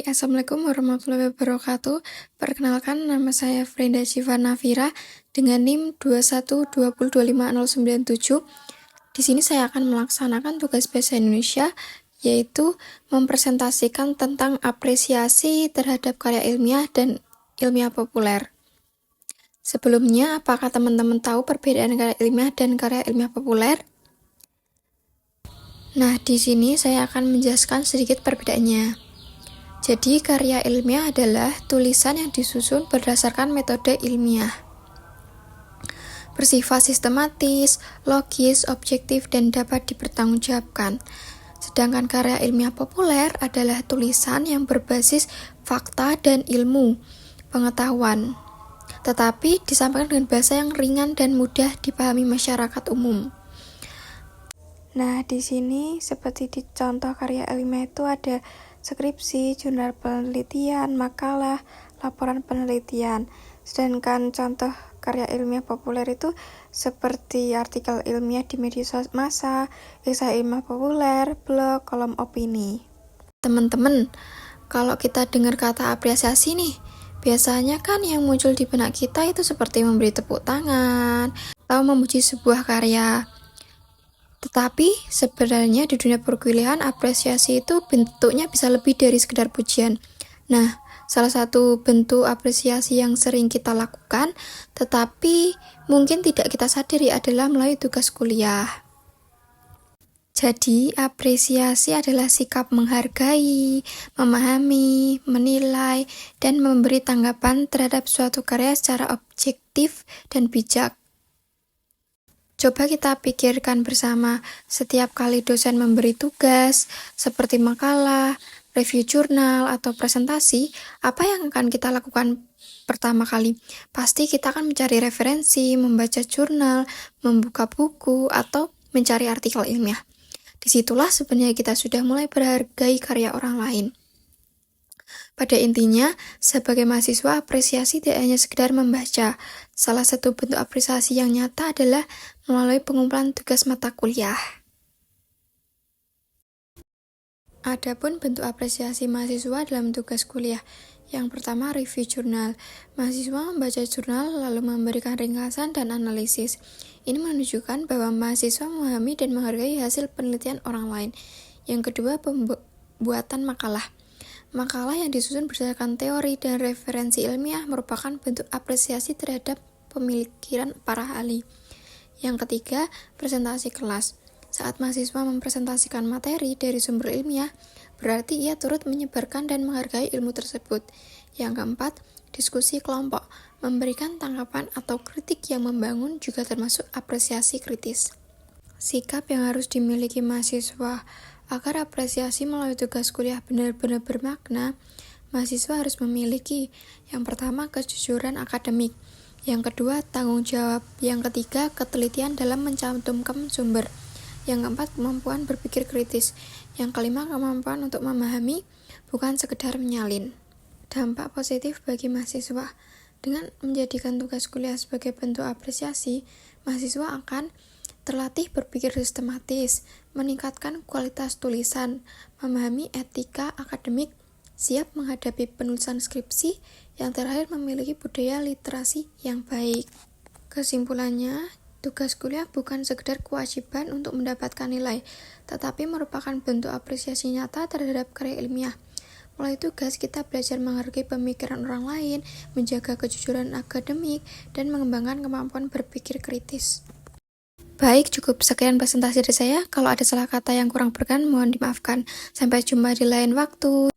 Assalamualaikum warahmatullahi wabarakatuh. Perkenalkan, nama saya Frenda Syifa Nafira dengan NIM 212025097. Di sini saya akan melaksanakan tugas bahasa Indonesia, yaitu mempresentasikan tentang apresiasi terhadap karya ilmiah dan ilmiah populer. Sebelumnya, apakah teman-teman tahu perbedaan karya ilmiah dan karya ilmiah populer? Nah, di sini saya akan menjelaskan sedikit perbedaannya. Jadi, karya ilmiah adalah tulisan yang disusun berdasarkan metode ilmiah, bersifat sistematis, logis, objektif, dan dapat dipertanggungjawabkan. Sedangkan karya ilmiah populer adalah tulisan yang berbasis fakta dan ilmu pengetahuan, tetapi disampaikan dengan bahasa yang ringan dan mudah dipahami masyarakat umum. Nah, di sini seperti di contoh karya ilmiah itu ada skripsi, jurnal penelitian, makalah, laporan penelitian. Sedangkan contoh karya ilmiah populer itu seperti artikel ilmiah di media massa, esai ilmiah populer, blog, kolom opini. Teman-teman, kalau kita dengar kata apresiasi nih, biasanya kan yang muncul di benak kita itu seperti memberi tepuk tangan atau memuji sebuah karya. Tetapi sebenarnya di dunia perkuliahan apresiasi itu bentuknya bisa lebih dari sekedar pujian. Nah, salah satu bentuk apresiasi yang sering kita lakukan, tetapi mungkin tidak kita sadari adalah melalui tugas kuliah. Jadi, apresiasi adalah sikap menghargai, memahami, menilai, dan memberi tanggapan terhadap suatu karya secara objektif dan bijak. Coba kita pikirkan bersama, setiap kali dosen memberi tugas, seperti makalah, review jurnal, atau presentasi, apa yang akan kita lakukan pertama kali? Pasti kita akan mencari referensi, membaca jurnal, membuka buku, atau mencari artikel ilmiah. Disitulah sebenarnya kita sudah mulai menghargai karya orang lain. Pada intinya, sebagai mahasiswa, apresiasi tidak hanya sekedar membaca. Salah satu bentuk apresiasi yang nyata adalah melalui pengumpulan tugas mata kuliah. Adapun bentuk apresiasi mahasiswa dalam tugas kuliah. Yang pertama, review jurnal. Mahasiswa membaca jurnal lalu memberikan ringkasan dan analisis. Ini menunjukkan bahwa mahasiswa memahami dan menghargai hasil penelitian orang lain. Yang kedua, pembuatan makalah. Makalah yang disusun berdasarkan teori dan referensi ilmiah merupakan bentuk apresiasi terhadap pemikiran para ahli. Yang ketiga, presentasi kelas. Saat mahasiswa mempresentasikan materi dari sumber ilmiah, berarti ia turut menyebarkan dan menghargai ilmu tersebut. Yang keempat, diskusi kelompok. Memberikan tanggapan atau kritik yang membangun juga termasuk apresiasi kritis. Sikap yang harus dimiliki mahasiswa agar apresiasi melalui tugas kuliah benar-benar bermakna, mahasiswa harus memiliki yang pertama kejujuran akademik, yang kedua tanggung jawab, yang ketiga ketelitian dalam mencantumkan sumber, yang keempat kemampuan berpikir kritis, yang kelima kemampuan untuk memahami, bukan sekedar menyalin. Dampak positif bagi mahasiswa. Dengan menjadikan tugas kuliah sebagai bentuk apresiasi, mahasiswa akan terlatih berpikir sistematis, meningkatkan kualitas tulisan, memahami etika akademik, siap menghadapi penulisan skripsi, yang terakhir memiliki budaya literasi yang baik. Kesimpulannya, tugas kuliah bukan sekedar kewajiban untuk mendapatkan nilai, tetapi merupakan bentuk apresiasi nyata terhadap karya ilmiah. Melalui tugas, kita belajar menghargai pemikiran orang lain, menjaga kejujuran akademik, dan mengembangkan kemampuan berpikir kritis. Baik, cukup sekian presentasi dari saya. Kalau ada salah kata yang kurang berkenan, mohon dimaafkan. Sampai jumpa di lain waktu.